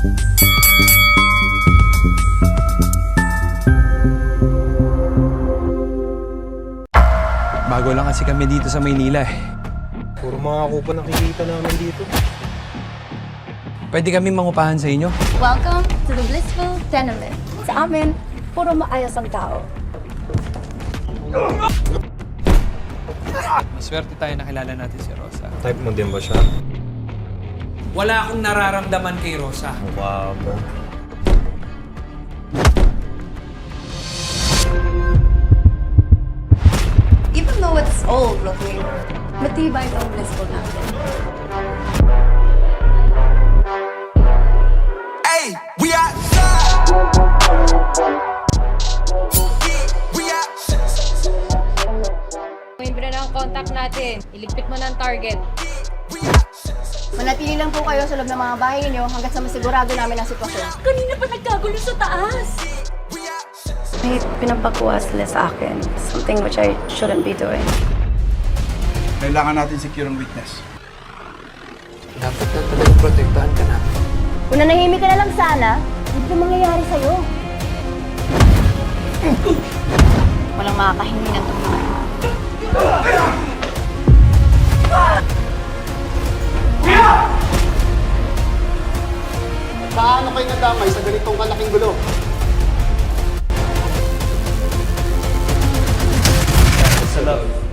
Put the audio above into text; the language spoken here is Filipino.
Bago lang kasi kami dito sa Maynila eh. Puro mga kupa nakikita namin dito. Pwede kami mangupahan sa inyo? Welcome to the Blissful Tenement. Sa amin, puro maayos ang tao. Maswerte tayo nakilala natin si Rosa. Type mo din ba siya? Wala akong nararamdaman kay Rosa. Mukha mo. Even though it's old looking, matibay itong Blissful natin. Hey, we outside. We outside. Membre ng contact natin. Iligpit mo ng target. Manatili lang po kayo sa loob ng mga bahay ninyo hanggat sa masigurado namin ang sitwasyon. Kanina pa nagkagulo sa taas. May pinapakuha sila sa akin. Something which I shouldn't be doing. Kailangan natin secure ang witness. Dapat na talaga protektahan ka na. Kung nanahimik ka na lang sana, hindi na mangyayari sa'yo. Walang makakahingi ng tulungan. Paano kayo nadamay sa ganitong kalaking gulo? Sa love.